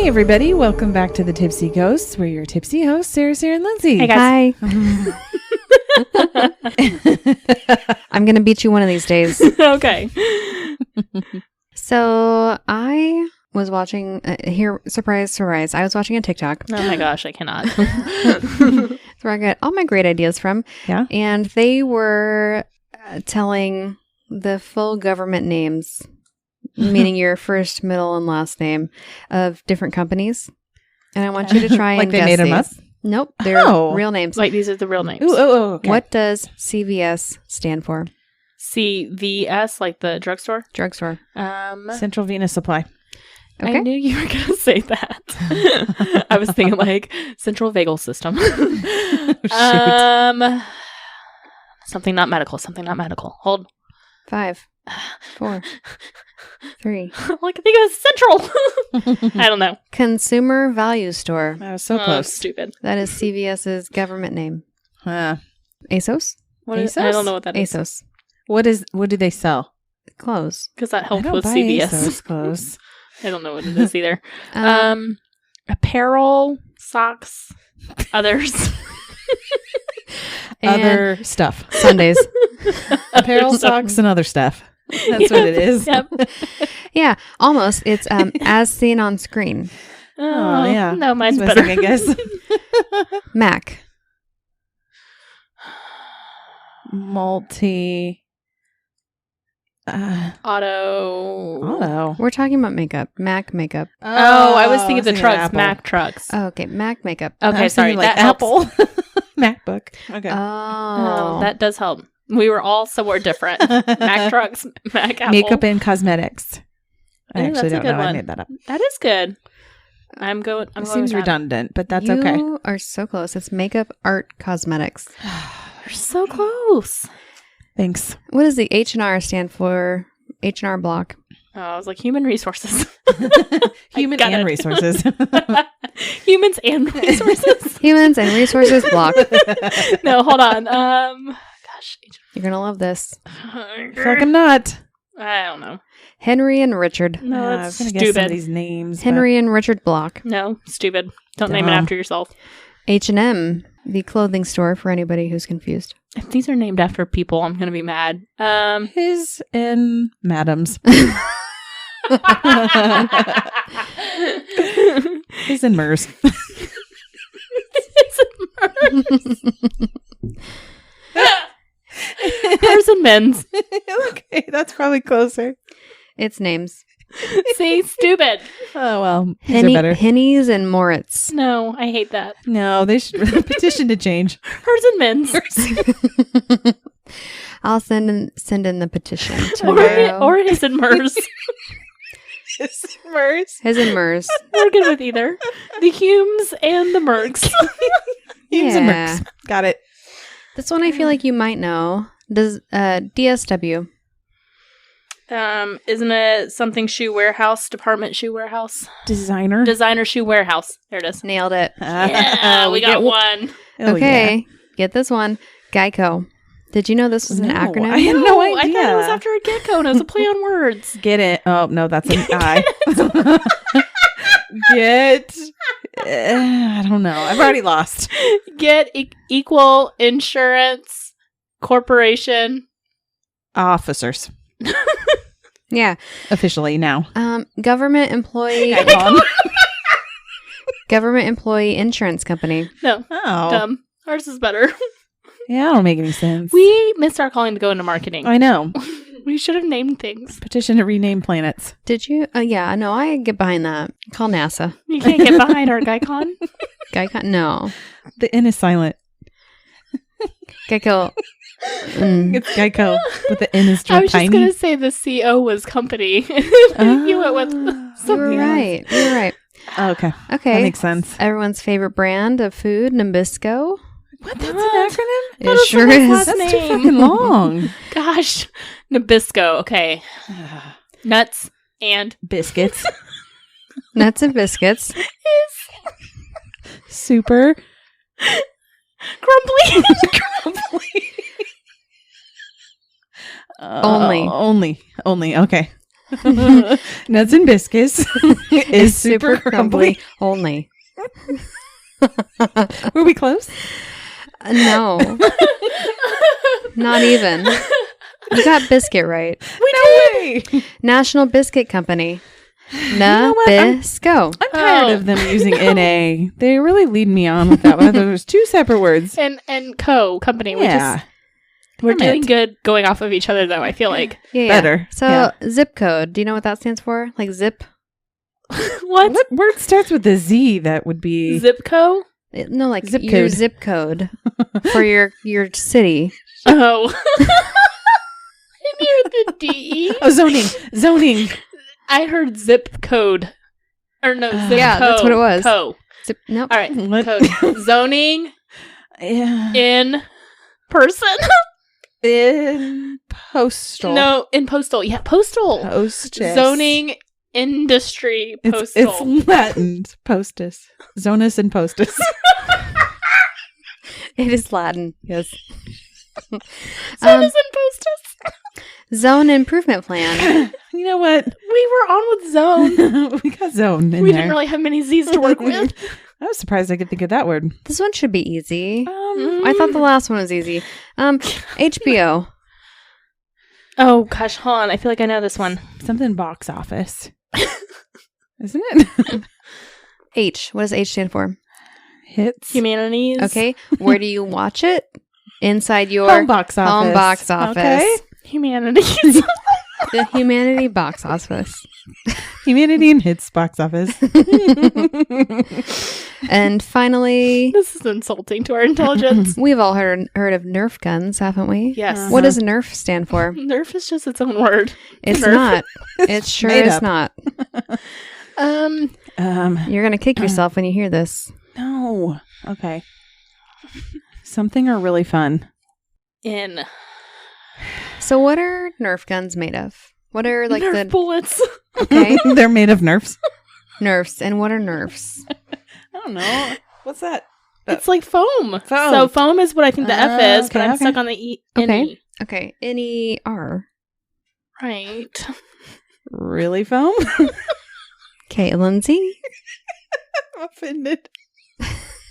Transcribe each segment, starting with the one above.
Hey everybody, welcome back to the Tipsy Ghosts. We're your tipsy hosts, Sarah, and Lindsay. Hey guys. Hi. I'm going to beat you one of these days. Okay. So I was watching, surprise, I was watching a TikTok. Oh my gosh, I cannot. That's where I get all my great ideas from. Yeah. And they were telling the full government names, meaning your first, middle, and last name of different companies. And I want you to try and Like they guess made them up? these. Nope, they're real names. Like these are the real names. Ooh, okay. What does CVS stand for? CVS, like the drugstore? Drugstore. Central Venous Supply. Okay. I knew you were going to say that. I was thinking like Central Vagal System. Something not medical. Hold. 5, 4, 3. Like I think it was Central. I don't know. Consumer Value Store. I was so close. Stupid. That is CVS's government name. ASOS? What is? I don't know what that is. ASOS. What do they sell? Clothes. Because that I helped don't with buy CVS. ASOS clothes. I don't know what it is either. Apparel, socks, others. Other stuff. Sundays. Apparel, socks, and other stuff. That's what it is. Yep. Yeah, almost. It's as seen on screen. Oh, yeah. No, mine's That's better. missing, I guess. Mac. Multi. Auto. We're talking about makeup. Mac makeup. Oh, I was thinking of the thinking trucks. Apple. Mac trucks. Oh, okay, Mac makeup. I Okay, was sorry. thinking, like, That helps. Apple. MacBook. Okay. Oh. That does help. We were all somewhere different. Mac trucks, Mac Apple. Makeup and cosmetics. I Ooh, actually that's a don't good know. I one. made that up. That is good. I'm It going seems with that. redundant, but that's you okay. are so close. It's makeup, art, cosmetics. We're so close. Thanks. What does the H&R stand for? H&R Block. Oh, I was like human resources. Human got and it. resources. Humans and resources. Humans and Resources Block. No, hold on. Gosh, You're going to love this. I feel like I'm not. I don't know. Henry and Richard. No, I that's was gonna guess some of stupid. these names. Henry and Richard Block. No, stupid. Don't name it Dumb. after yourself. H&M, the clothing store for anybody who's confused. If these are named after people, I'm gonna be mad. But his and Madam's. His and Mers. Hers and men's. Okay, that's probably closer. It's names. See, stupid. Oh well, these are better. Henny's and Moritz. No, I hate that. No, they should petition to change. Hers and men's. I'll send in the petition tomorrow. or his and Mers. His and Mers. His and Mers. We're good with either. The Humes and the Mercs. Humes and Yeah. Mercs. Got it. This one I feel like you might know. Does DSW? Isn't it something shoe warehouse? Department shoe warehouse? Designer. Designer shoe warehouse. There it is. Nailed it. Yeah, we got one. Oh, Okay, get this one. Geico. Did you know this was an No, acronym? I had no idea. I thought it was after a gecko and it was a play on words. Get it? Oh no, that's an I. Get. I don't know. I've already lost. Get equal insurance corporation. Officers Yeah. officially now. Government employee. Icon. Government employee insurance company. No, Oh, dumb. Ours is better. yeah, that don't make any sense. We missed our calling to go into marketing. I know. We should have named things. Petition to rename planets. Did you? Yeah, no, I get behind that. Call NASA. You can't get behind our Guycon. Geico. No. The N is silent. Geico. It's Geico, but the N is I was tiny. just going to say the CO was company. You went with You something were right. You were right. Oh, okay. Okay. That makes sense. Everyone's favorite brand of food, Nabisco. What? That's What? an acronym? It sure someone's is. last That's too name. fucking long. Gosh. Nabisco. Okay. Nuts and Biscuits. Nuts and biscuits. Super. crumbly. Only. Only. Okay. Nuts and biscuits is super crumbly. only. Were we close? No. Not even. You got biscuit right. Way. National Biscuit Company. know what? Nabisco. I'm tired of them using NA. They really lead me on with that one. There's two separate words. And company. Yeah. We're Damn doing it. good going off of each other, though, I feel like. Yeah. Better. So Yeah. zip code. Do you know what that stands for? Like zip? What? What word starts with a Z that would be... Zipco? No, like Zip your code. zip code for your city. Oh. I knew the D. Oh, zoning. I heard zip code. Or no, zip Yeah, co. that's what it was. Co. Zip. Nope. All right. What? Code. Zoning Yeah. in person. In postal. No, in postal. Yeah, postal. Postess. Zoning industry It's postal. Latin. Postus. Zonus and postus. It is Latin. Yes. Zonas and postus. Zone improvement plan. You know what? We were on with zone. We got zone in We there. didn't really have many Z's to work with. I was surprised I could think of that word. This one should be easy. Mm. I thought the last one was easy. HBO. Oh gosh, hold on. I feel like I know this one. Something box office. Isn't it? H. What does H stand for? Hits. Okay. Humanities. Where do you watch it? Inside your Home box office. home box office. Okay. Humanities. The Humanity box office. Humanity and hits box office. And finally, This is insulting to our intelligence. we've all heard of Nerf guns, haven't we? Yes. What does Nerf stand for? Nerf is just its own word. It's Nerf. not. It sure Made is up. not. You're going to kick yourself when you hear this. No. Okay. Something are really fun. In Mm-hmm. So what are Nerf guns made of? What are like Nerf the bullets. okay They're made of nerfs. Nerfs, and what are Nerfs? I don't know. What's that? It's like foam. Foam. So foam is what I think the F is, but Okay, I'm okay. stuck on the E. Okay. N-E. Okay, NER. Right. Really foam? Okay, Lindsay, I'm offended.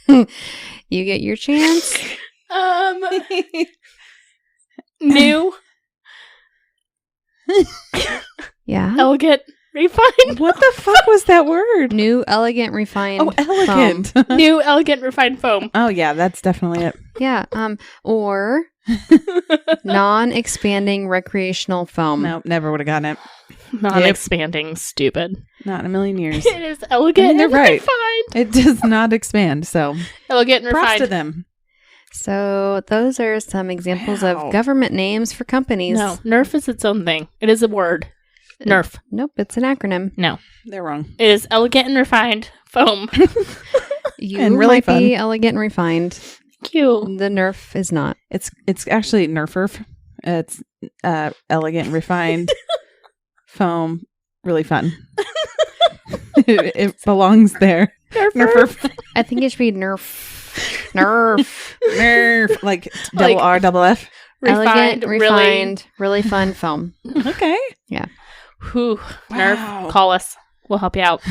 you get your chance. New, Yeah. elegant, refined. What the fuck was that word? New, elegant, refined. Oh, elegant. foam. New, elegant, refined foam. Oh, yeah, that's definitely it. Yeah. Or non-expanding recreational foam. Nope, never would have gotten it. Non-expanding, stupid. Not in a million years. It is elegant they're and right. refined. It does not expand, so Elegant and props to refined. them. So those are some examples Wow. of government names for companies. No, Nerf is its own thing. It is a word. Nerf. Nope, it's an acronym. No. They're wrong. It is elegant and refined foam. You And really might be fun. elegant and refined. Cute. The Nerf is not. It's actually Nerferf. It's elegant, refined foam. Really fun. It belongs there. Nerferf. I think it should be Nerf. Nerf. Nerf. Like Like- double R, double F. Elegant, Refined, refined, really fun foam. Okay. Whew. Wow. Nerf, call us. We'll help you out.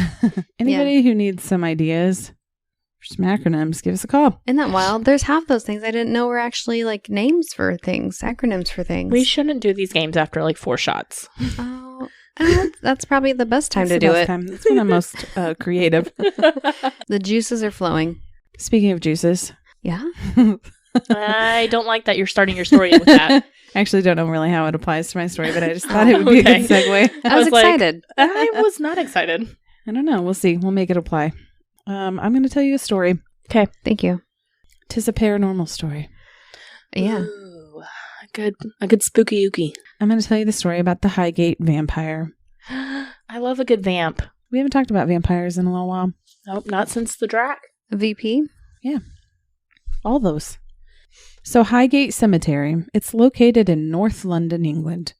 Anybody who needs some ideas for some acronyms, give us a call. Isn't that wild? There's half those things I didn't know were actually like names for things, acronyms for things. We shouldn't do these games after like 4 shots. Oh, that's probably the best time That's to the do best it. time. That's when I'm most creative. The juices are flowing. Speaking of juices, Yeah. I don't like that you're starting your story with that. I actually don't know really how it applies to my story, but I just thought it would be a Okay. good segue. I was like- excited. I was not excited. I don't know. We'll see. We'll make it apply. I'm going to tell you a story. Thank you. 'Tis a paranormal story. Yeah. Ooh, a good spooky ookie. I'm going to tell you the story about the Highgate Vampire. I love a good vamp. We haven't talked about vampires in a little while. Nope, not since the drac. VP. All those. So Highgate Cemetery, it's located in North London, England.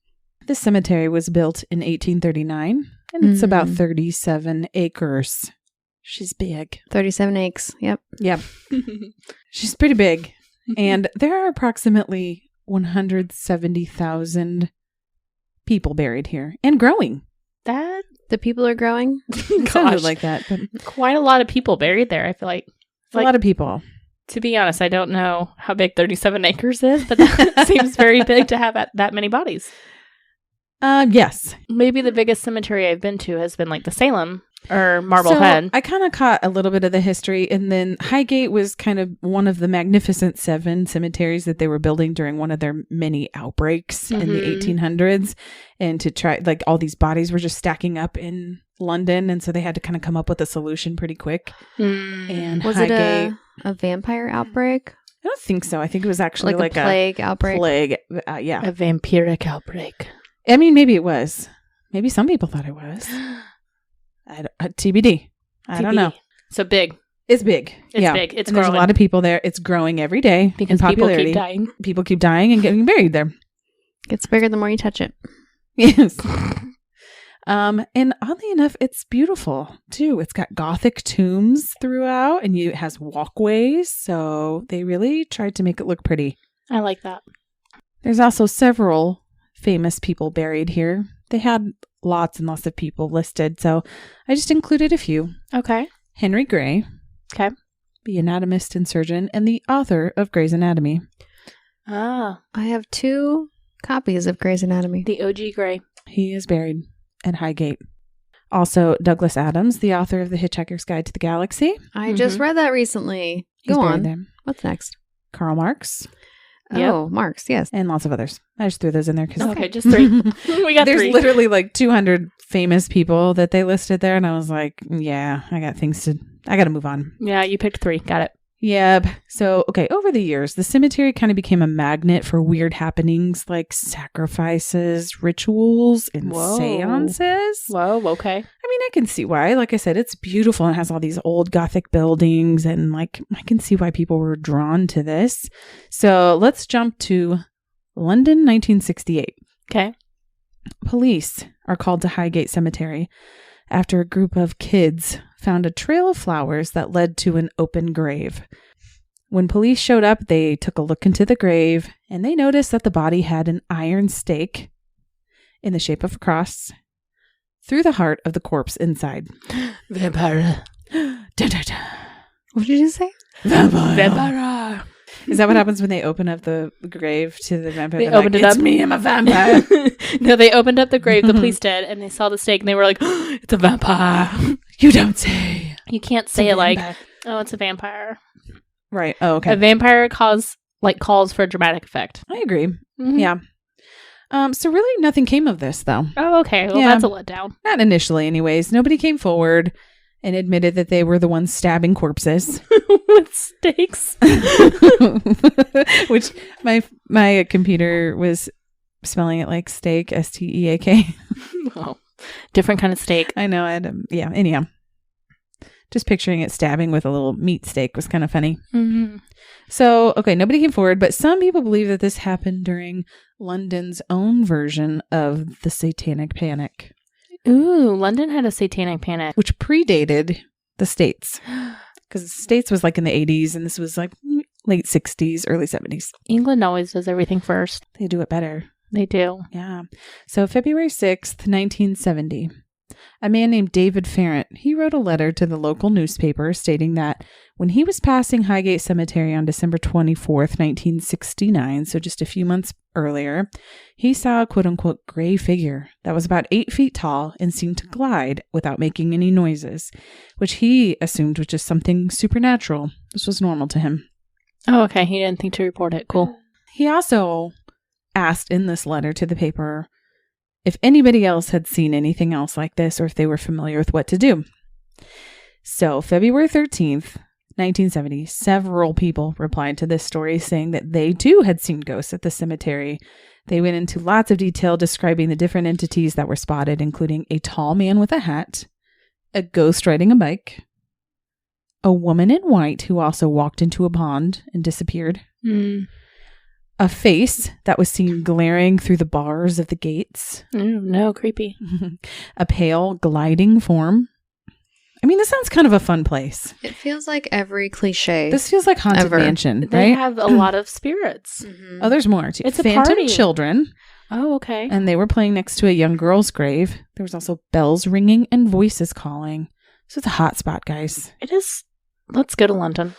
This cemetery was built in 1839, and it's about 37 acres. She's big. 37 acres. Yep. Yep. She's pretty big. And there are approximately 170,000 people buried here and growing. That The people are growing. It sounded like that, but quite a lot of people buried there. I feel like a lot of people. To be honest, I don't know how big 37 acres is, but that seems very big to have that many bodies. Yes. Maybe the biggest cemetery I've been to has been like the Salem or Marblehead. So I kind of caught a little bit of the history, and then Highgate was kind of one of the Magnificent Seven cemeteries that they were building during one of their many outbreaks in the 1800s. And to try, like, all these bodies were just stacking up in London, and so they had to kind of come up with a solution pretty quick. And Was Highgate, it a vampire outbreak? I don't think so. I think it was actually like a plague outbreak? Plague, yeah. A vampiric outbreak. I mean, maybe it was. Maybe some people thought it was. TBD. I don't know. So big. It's big. It's big. It's and growing. there's a lot of people there. It's growing every day because in people popularity. keep dying. People keep dying and getting buried there. Gets bigger the more you touch it. Yes. And oddly enough, it's beautiful too. It's got Gothic tombs throughout, and it has walkways. So they really tried to make it look pretty. I like that. There's also several famous people buried here. They had lots and lots of people listed, so I just included a few. Okay. Henry Gray. Okay. The anatomist and surgeon, and the author of Gray's Anatomy. Ah. I have 2 copies of Gray's Anatomy. The OG Gray. He is buried at Highgate. Also, Douglas Adams, the author of The Hitchhiker's Guide to the Galaxy. I just read that recently. He's Go buried on. there. What's next? Karl Marx. Yep. Oh, Marx, yes. And lots of others. I just threw those in there because Okay, just 3. We got there's 3. literally like 200 famous people that they listed there, and I was like, yeah, I got to move on. Yeah, you picked 3. Got it. Yep. So, okay, over the years, the cemetery kind of became a magnet for weird happenings like sacrifices, rituals, and seances. Whoa, okay. I mean, I can see why. Like I said, it's beautiful and has all these old Gothic buildings, and like I can see why people were drawn to this. So let's jump to London, 1968. Okay. Police are called to Highgate Cemetery after a group of kids found a trail of flowers that led to an open grave. When police showed up, they took a look into the grave, and they noticed that the body had an iron stake in the shape of a cross through the heart of the corpse inside. Vampire. Dun, dun, dun. What did you say? Vampire. Is that what happens when they open up the grave to the vampire? They opened it up. It's me, I'm a vampire. No, they opened up the grave, the police did, and they saw the stake, and they were like, oh, it's a vampire. You don't say. You can't say it like, oh, it's a vampire. Right. Oh, okay. A vampire calls for a dramatic effect. I agree. Mm-hmm. Yeah. So really nothing came of this, though. Oh, okay. Well, Yeah. that's a letdown. Not initially, anyways. Nobody came forward and admitted that they were the ones stabbing corpses. With stakes. Which my computer was spelling it like steak, STEAK. Oh, different kind of steak. I know. I had anyhow. Just picturing it stabbing with a little meat steak was kind of funny. Mm-hmm. So, okay, nobody came forward, but some people believe that this happened during London's own version of the Satanic Panic. Ooh, London had a satanic panic. Which predated the States. Because the States was like in the 80s, and this was like late 60s, early 70s. England always does everything first. They do it better. They do. Yeah. So February 6th, 1970, a man named David Farrant, he wrote a letter to the local newspaper stating that when he was passing Highgate Cemetery on December 24th, 1969, so just a few months earlier, he saw a quote-unquote gray figure that was about 8 feet tall and seemed to glide without making any noises, which he assumed was just something supernatural. This was normal to him. Oh, okay. He didn't think to report it. Cool. He also asked in this letter to the paper if anybody else had seen anything else like this or if they were familiar with what to do. So February 13th, 1970, several people replied to this story saying that they too had seen ghosts at the cemetery. They went into lots of detail describing the different entities that were spotted, including a tall man with a hat, a ghost riding a bike, a woman in white who also walked into a pond and disappeared, a face that was seen glaring through the bars of the gates, Ooh, no, creepy. a pale gliding form, I mean, this sounds kind of a fun place. It feels like every cliche. This feels like Haunted Ever. Mansion, right? They have a lot of spirits. Mhm. Oh, there's more too. It's a Phantom party. Children, Oh, okay. and they were playing next to a young girl's grave. There was also bells ringing and voices calling. So it's a hot spot, guys. It is. Let's go to London.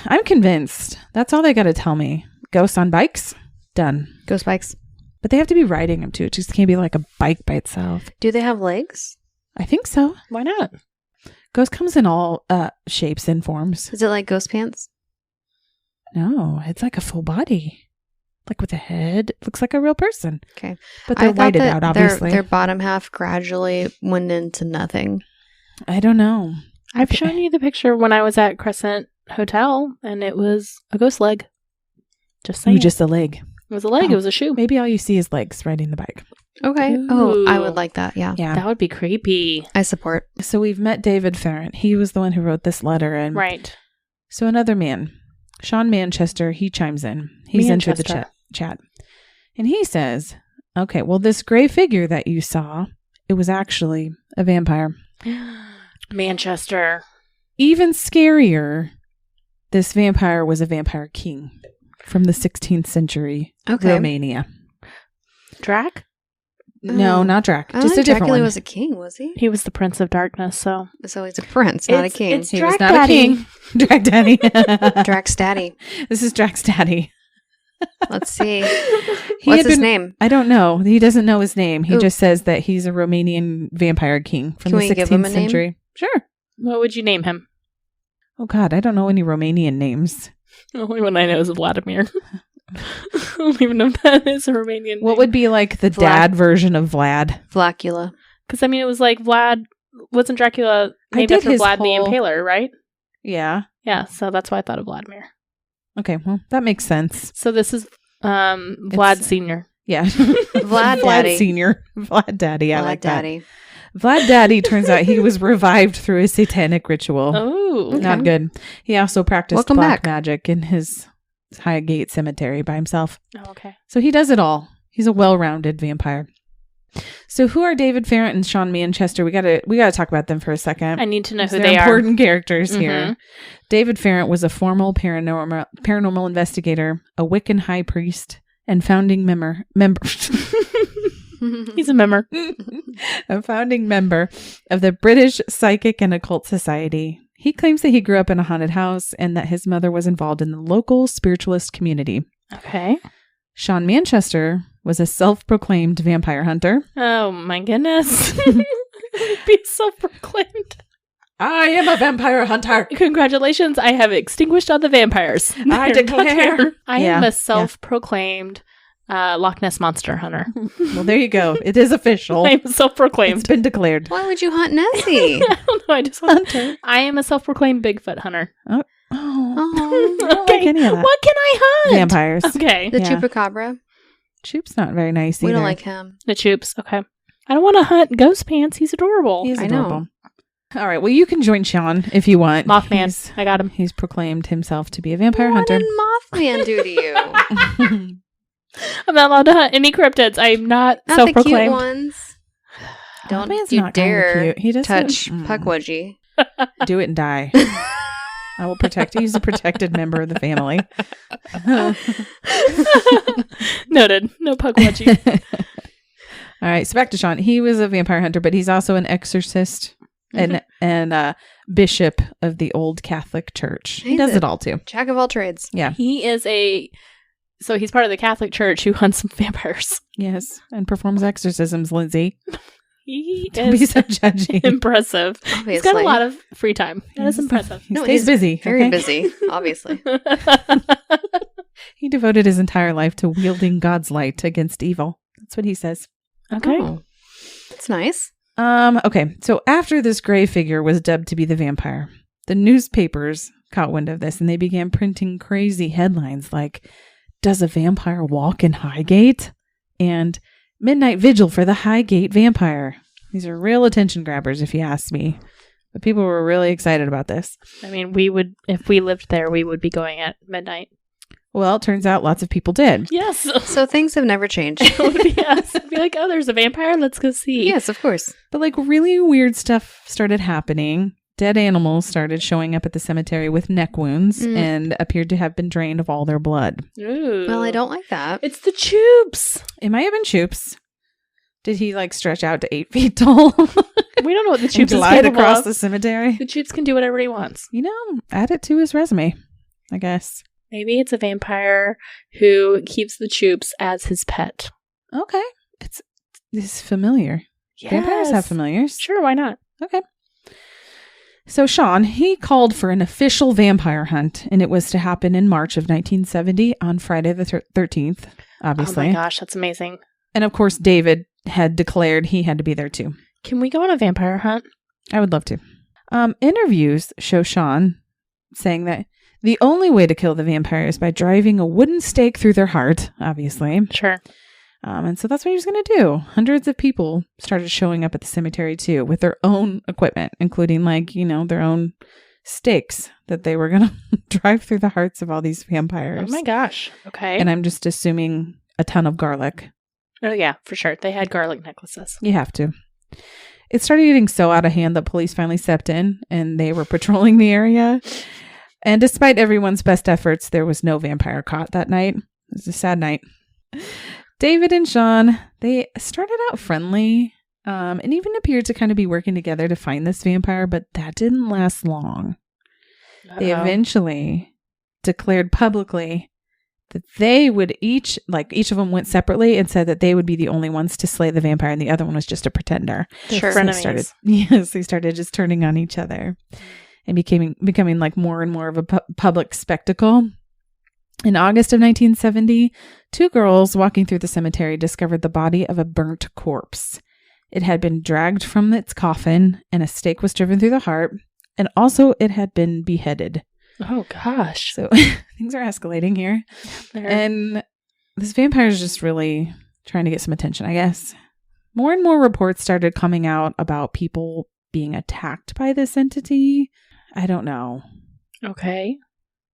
I'm convinced. That's all they got to tell me. Ghosts on bikes, done. Ghost bikes. But they have to be riding them too. It just can't be like a bike by itself. Do they have legs? I think so. Why not? Ghost comes in all shapes and forms. Is it like ghost pants? No, it's like a full body. Like with a head. It looks like a real person. Okay. But they're I thought whited that out, obviously. Their bottom half gradually went into nothing. I don't know. I've shown you the picture when I was at Crescent Hotel, and it was a ghost leg. Just saying. Just a leg. It was a leg. Oh. It was a shoe. Maybe all you see is legs riding the bike. Okay. Ooh. Oh, I would like that. Yeah. Yeah. That would be creepy. I support. So we've met David Farrant. He was the one who wrote this letter. And Right. So another man, Sean Manchester, he chimes in. He's entered the chat. And he says, okay, well, this gray figure that you saw, it was actually a vampire. Manchester. Even scarier, this vampire was a vampire king from the 16th century Okay. Romania. Drac? No, not Drac. I don't Just a think different Dracula one. was a king, was he? He was the Prince of Darkness, so. So he's a prince, not a king. It's He was Drac not Daddy. a king. Drac Daddy. Drax Daddy. This is Drac's daddy. Let's see. He What's had his been- name? I don't know. He doesn't know his name. He Ooh. just says that he's a Romanian vampire king from Can the we give him 16th a name? century. Sure. What would you name him? Oh, God. I don't know any Romanian names. The only one I know is Vladimir. I don't even know if that is a Romanian What would be like the Vlad. dad version of Vlad? Vlacula. Because, I mean, it was like Vlad. Wasn't Dracula I named did after his Vlad whole- the Impaler, right? Yeah. Yeah, so that's why I thought of Vladimir. Okay. Well, that makes sense. So this is Vlad It's- Sr. Yeah. Vlad Daddy. Senior. Vlad Daddy. I Vlad like Daddy. that. Vlad Daddy, turns out he was revived through a satanic ritual. Oh. Okay. Not good. He also practiced Welcome black back. magic in his Highgate Cemetery by himself. Oh, okay. So he does it all. He's a well-rounded vampire. So who are David Farrant and Sean Manchester? We gotta talk about them for a second. I need to know who They're they are. important characters here. Mhm. David Farrant was a formal paranormal investigator, a Wiccan high priest, and founding member He's a member. a founding member of the British Psychic and Occult Society. He claims that he grew up in a haunted house and that his mother was involved in the local spiritualist community. Okay. Sean Manchester was a self-proclaimed vampire hunter. Oh, my goodness. Be self-proclaimed. I am a vampire hunter. Congratulations. I have extinguished all the vampires. I They're not declare. here. I am Yeah, a self-proclaimed Loch Ness Monster hunter. Well, there you go. It is official. I am self-proclaimed. It's been declared. Why would you hunt Nessie? I don't know. I just want Hunter. I am a self-proclaimed Bigfoot hunter. Oh, Oh, I don't like any of that. What can I hunt? Vampires. Okay. the Yeah. Chupacabra. Choop's not very nice We either. don't like him. The Choops. Okay. I don't want to hunt Ghost Pants. He's adorable. He's I know. adorable. All right. Well, you can join Sean if you want. Mothman. I got him. He's proclaimed himself to be a vampire What hunter. did Mothman do to you? I'm not allowed to hunt any cryptids. I'm not Not the cute self-proclaimed. ones. Don't Mothman's you not kinda dare cute. He doesn't touch Puckwudgie. Do it and die. I will protect you. He's a protected member of the family. Noted. No Puckwudgie. All right. So back to Sean. He was a vampire hunter, but he's also an exorcist and bishop of the old Catholic Church. He He's does a- it all too. Jack of all trades. Yeah. He is so he's part of the Catholic Church who hunts vampires. Yes. And performs exorcisms, Lindsay. He Don't be is so judgy. impressive. Obviously. He's got a lot of free time. That is impressive. He No, stays he's busy. Very okay? busy, obviously. He devoted his entire life to wielding God's light against evil. That's what he says. Okay. Oh, that's nice. Okay. So after this gray figure was dubbed to be the vampire, the newspapers caught wind of this and they began printing crazy headlines like, "Does a vampire walk in Highgate?" and "Midnight Vigil for the Highgate Vampire." These are real attention grabbers, if you ask me. But people were really excited about this. I mean, we would, if we lived there, we would be going at midnight. Well, it turns out lots of people did. Yes. So things have never changed. It would be us. It'd be like, oh, there's a vampire. Let's go see. Yes, of course. But like really weird stuff started happening. Dead animals started showing up at the cemetery with neck wounds and appeared to have been drained of all their blood. Ooh. Well, I don't like that. It's the Choops. It might have been Choops. Did he like stretch out to 8 feet tall? We don't know what the and Choops is glide capable across of. the cemetery? The Choops can do whatever he wants. You know, add it to his resume, I guess. Maybe it's a vampire who keeps the Choops as his pet. Okay. It's familiar. Yes. Vampires have familiars. Sure, why not? Okay. So Sean, he called for an official vampire hunt, and it was to happen in March of 1970 on Friday the 13th, obviously. Oh my gosh, that's amazing. And of course, David had declared he had to be there too. Can we go on a vampire hunt? I would love to. Interviews show Sean saying that the only way to kill the vampire is by driving a wooden stake through their heart, obviously. Sure. And so that's what he was going to do. Hundreds of people started showing up at the cemetery too with their own equipment, including like, their own stakes that they were going to drive through the hearts of all these vampires. Oh my gosh. Okay. And I'm just assuming a ton of garlic. Oh yeah, for sure. They had garlic necklaces. You have to. It started getting so out of hand that police finally stepped in and they were patrolling the area. And despite everyone's best efforts, there was no vampire caught that night. It was a sad night. David and Sean, they started out friendly and even appeared to kind of be working together to find this vampire, but that didn't last long. Uh-oh. They eventually declared publicly that they would each of them went separately and said that they would be the only ones to slay the vampire and the other one was just a pretender. Sure. So they started just turning on each other and becoming like more and more of a public spectacle. In August of 1970, 2 girls walking through the cemetery discovered the body of a burnt corpse. It had been dragged from its coffin and a stake was driven through the heart, and also it had been beheaded. Oh gosh. So things are escalating here. They're- And this vampire is just really trying to get some attention, I guess. More and more reports started coming out about people being attacked by this entity. I don't know. Okay.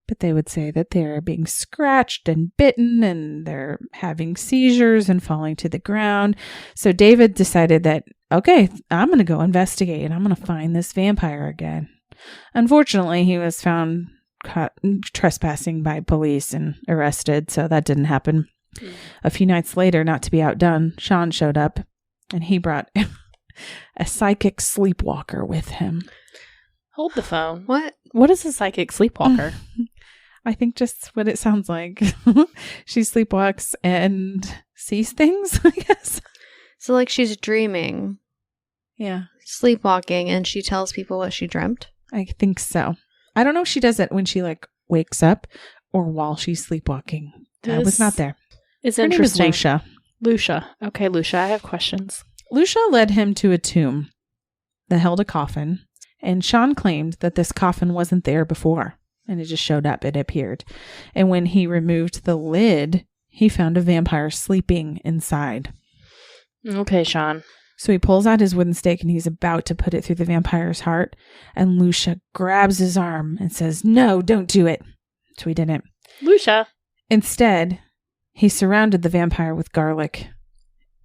But they would say that they're being scratched and bitten and they're having seizures and falling to the ground. So David decided that, okay, I'm going to go investigate and I'm going to find this vampire again. Unfortunately, he was found caught trespassing by police and arrested, so that didn't happen. A few nights later, not to be outdone, Sean showed up and he brought a psychic sleepwalker with him. Hold the phone. What? What is a psychic sleepwalker? I think just what it sounds like. She sleepwalks and sees things, I guess. So like she's dreaming, Yeah, sleepwalking, and she tells people what she dreamt? I think so. I don't know if she does it when she like wakes up or while she's sleepwalking. I was not there. It's Her name is interesting. Lucia. Lucia. Okay, Lucia, I have questions. Lucia led him to a tomb that held a coffin, and Sean claimed that this coffin wasn't there before, and it just showed up. It appeared. And when he removed the lid, he found a vampire sleeping inside. Okay, Sean. So he pulls out his wooden stake and he's about to put it through the vampire's heart. And Lucia grabs his arm and says, "No, don't do it." So he didn't. Lucia. Instead, he surrounded the vampire with garlic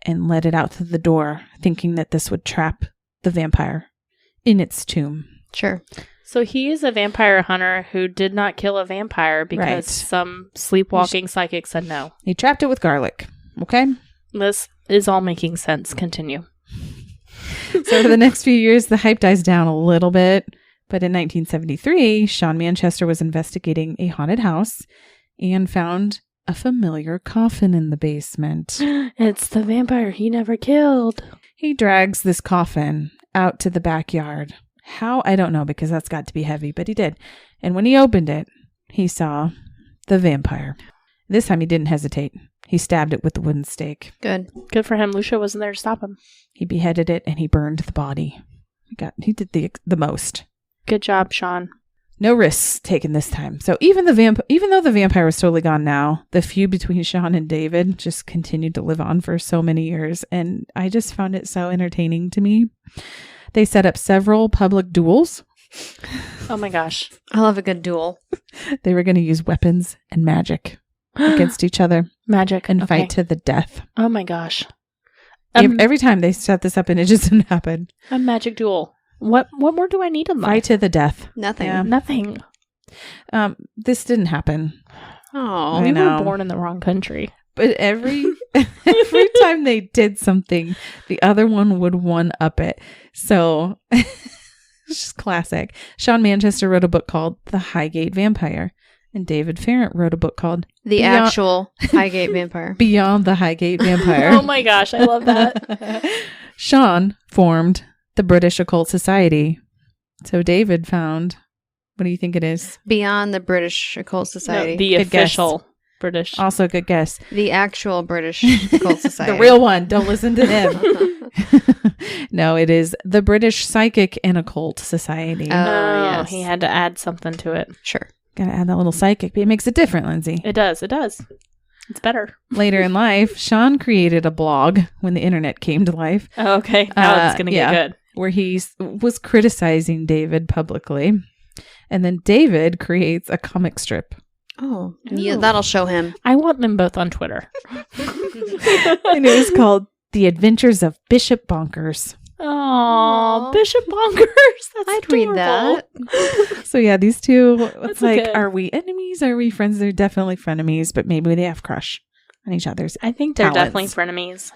and led it out to the door, thinking that this would trap the vampire in its tomb. Sure. So he is a vampire hunter who did not kill a vampire because Right. some sleepwalking psychic said no. He trapped it with garlic. Okay? This is all making sense. Continue. So for the next few years, the hype dies down a little bit. But in 1973, Sean Manchester was investigating a haunted house and found a familiar coffin in the basement. It's the vampire he never killed. He drags this coffin out to the backyard. How? I don't know, because that's got to be heavy, but he did. And when he opened it, he saw the vampire. This time he didn't hesitate. He stabbed it with the wooden stake. Good. Good for him. Lucia wasn't there to stop him. He beheaded it and he burned the body. He did the most. Good job, Sean. No risks taken this time. So even though the vampire was totally gone now, the feud between Sean and David just continued to live on for so many years. And I just found it so entertaining to me. They set up several public duels. Oh my gosh. I love a good duel. They were going to use weapons and magic. against each other Magic. and Okay. fight to the death. Oh my gosh. Every time they set this up and it just didn't happen. A magic duel. What more do I need in life? Fight to the death. Nothing. Yeah. Nothing. This didn't happen. Oh, I We know. were born in the wrong country. But every time they did something, the other one would one up it. So it's just classic. Sean Manchester wrote a book called The Highgate Vampire, and David Farrant wrote a book called the actual Highgate Vampire. Beyond the Highgate Vampire. Oh my gosh, I love that. Sean formed the British Occult Society. So David found, what do you think it is? Beyond the British Occult Society. No, the Good guess. official British. Also a good guess. The actual British Occult Society. The real one. Don't listen to him. No, it is the British Psychic and Occult Society. Oh, yes. He had to add something to it. Sure. Gotta add that little psychic. But it makes it different, Lindsay. It does. It's better. Later in life, Sean created a blog when the internet came to life Oh, okay. Now it's going to get good. where he was criticizing David publicly. And then David creates a comic strip. Oh, yeah, that'll show him. I want them both on Twitter. And it was called The Adventures of Bishop Bonkers. Oh, Bishop Bonkers. That's I'd read that. So yeah, these two, it's That's like, okay. are we enemies? Are we friends? They're definitely frenemies, but maybe they have crush on each other's. I think they're Talents. definitely frenemies.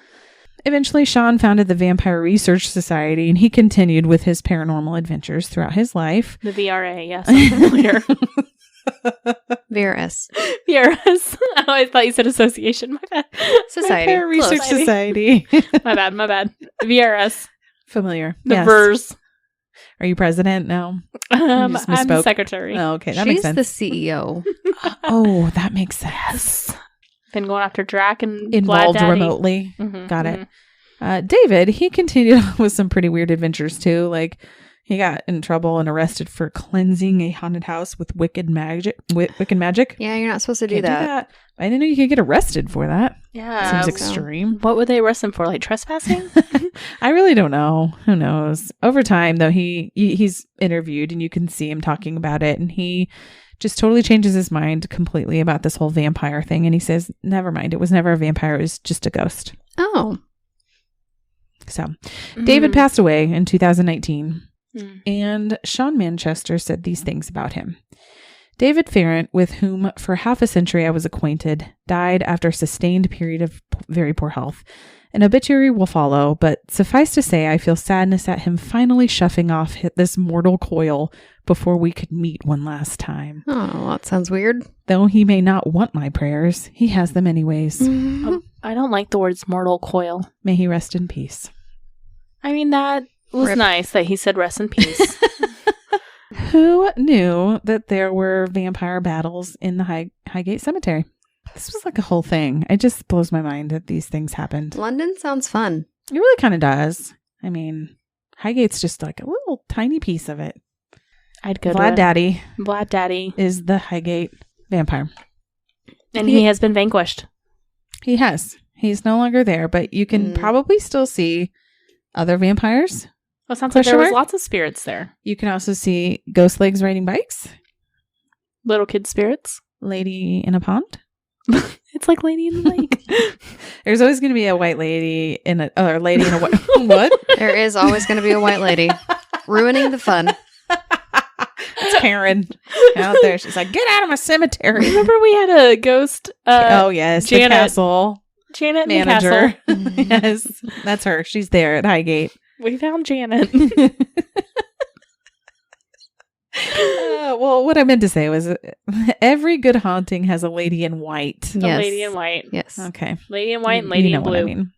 Eventually, Sean founded the Vampire Research Society, and he continued with his paranormal adventures throughout his life. The VRA, yes, I'm familiar. VRS. VRS. Oh, I thought you said association. My bad. Society. Vampire Research Close. Society. My bad. VRS. Familiar. The Yes. VERS. Are you president now? just I'm misspoke. secretary. Oh, okay. That She's makes the sense. CEO. Oh, that makes sense. Been going after Drac and Vlad Involved Daddy. remotely. Mhm, Got mhm. it. David, he continued on with some pretty weird adventures too. Like he got in trouble and arrested for cleansing a haunted house with wicked magic. Wicked magic. Yeah, you're not supposed to do Can't that. I didn't know you could get arrested for that. Yeah. Seems so- extreme. What would they arrest him for? Like trespassing? I really don't know. Who knows? Over time, though, he's interviewed and you can see him talking about it, and he just totally changes his mind completely about this whole vampire thing. And he says, "Never mind. It was never a vampire. It was just a ghost." Oh. So, David Mm. passed away in 2019, Mm. and Sean Manchester said these things about him. David Farrant, with whom for half a century I was acquainted, died after a sustained period of very poor health. An obituary will follow, but suffice to say, I feel sadness at him finally shuffling off this mortal coil before we could meet one last time. Oh, that sounds weird. Though he may not want my prayers, he has them anyways. I don't like the words mortal coil. May he rest in peace. I mean, that was Rip. nice that he said rest in peace. Who knew that there were vampire battles in the Highgate Cemetery? This was like a whole thing. It just blows my mind that these things happened. London sounds fun. It really kind of does. I mean, Highgate's just like a little tiny piece of it. I'd go Vlad to Daddy Vlad Daddy. is the Highgate vampire. And he has been vanquished. He has. He's no longer there, but you can probably still see other vampires. Well, it sounds like Question there was mark? lots of spirits there. You can also see ghost legs riding bikes, Little kid spirits. lady in a pond. It's like Lady in the Lake. There's always going to be a white lady in a or lady in a white what? There is always going to be a white lady ruining the fun. It's Karen out there. She's like, "Get out of my cemetery!" Remember we had a ghost Oh yes, Janet. the castle Janet in the manager. castle. Yes, that's her. She's there at Highgate. We found Janet. Well, what I meant to say was every good haunting has a lady in white. A Yes. lady in white. Yes. Okay. Lady in white and lady You know in what blue. I mean.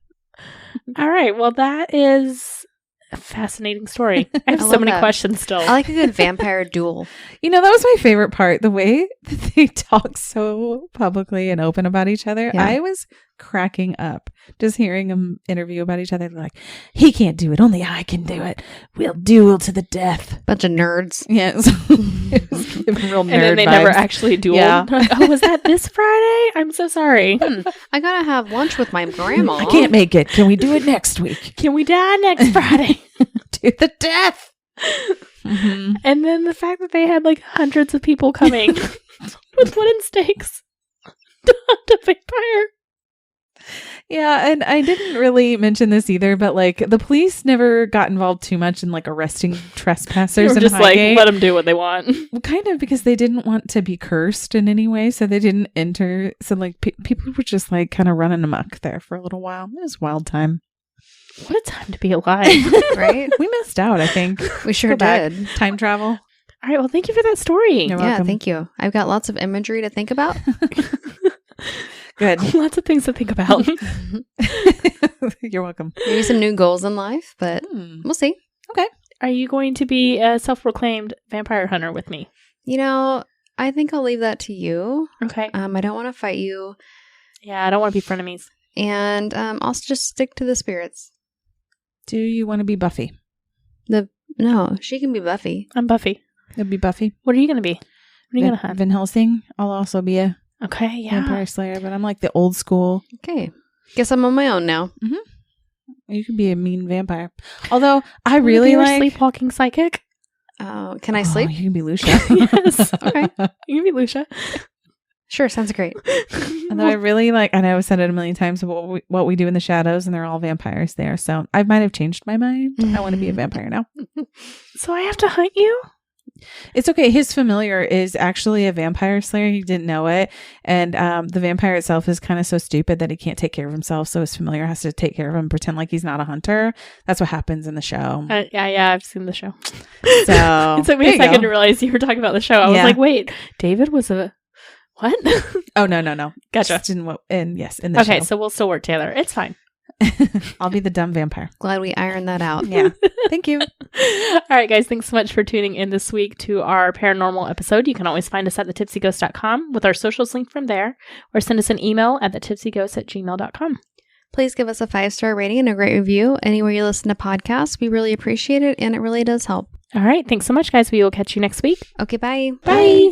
All right. Well, that is a fascinating story. I have I so love many that. questions still. I like a good vampire duel. You know, that was my favorite part. The way that they talk so publicly and open about each other. Yeah. I was cracking up just hearing them interview about each other. They're like, he can't do it. Only I can do it. We'll duel to the death. Bunch of nerds. Yes. It was giving real nerd and then they vibes. never actually dueled. Yeah. Like, oh, was that this Friday? I'm so sorry. I gotta have lunch with my grandma. I can't make it. Can we do it next week? Can we die next Friday? To the death. Mhm. And then the fact that they had like hundreds of people coming with wooden stakes. hunt a vampire. Yeah, and I didn't really mention this either, but like the police never got involved too much in like arresting trespassers. They were in just Highgate. like, let them do what they want. Well, kind of because they didn't want to be cursed in any way, so they didn't enter. So like people were just like kind of running amok there for a little while. It was a wild time. What a time to be alive. Right? We missed out, I think. We sure Go back. did. Time travel. All right. Well, thank you for that story. You're Yeah, welcome. thank you. I've got lots of imagery to think about. Good. Lots of things to think about. You're welcome. Maybe some new goals in life, but we'll see. Are you going to be a self-proclaimed vampire hunter with me? You know, I think I'll leave that to you. Okay. I don't want to fight you. Yeah, I don't want to be frenemies. And I'll just stick to the spirits. Do you want to be Buffy? No, she can be Buffy. I'm Buffy. You'll be Buffy. What are you going to be? What are you going to hunt? Van Helsing. I'll also be a Okay, yeah. vampire slayer, but I'm like the old school. Okay. Guess I'm on my own now. You can be a mean vampire. Although I Wanna really be your like sleepwalking psychic. Can I sleep? You can be Lucia. Yes. Okay. You can be Lucia. Sure, sounds great. Although I really like, I know I've said it a million times, but what we do in the shadows, and they're all vampires there. So I might have changed my mind. I want to be a vampire now. So I have to hunt you? It's okay. His familiar is actually a vampire slayer. He didn't know it. And the vampire itself is kind of so stupid that he can't take care of himself. So his familiar has to take care of him, pretend like he's not a hunter. That's what happens in the show. Yeah, I've seen the show. So It took me a second to realize you were talking about the show. I was Yeah. like, wait, David was a what? Oh, no. Gotcha. Just in the Okay, show. so we'll still work together. It's fine. I'll be the dumb vampire. Glad we ironed that out. Yeah. Thank you. All right, guys, thanks so much for tuning in this week to our paranormal episode. You can always find us at thetipsyghost.com with our socials linked from there, or send us an email at thetipsyghost@gmail.com. Please give us a 5-star rating and a great review anywhere you listen to podcasts. We really appreciate it, and it really does help. All right, thanks so much, guys. We will catch you next week. Okay, bye. Bye.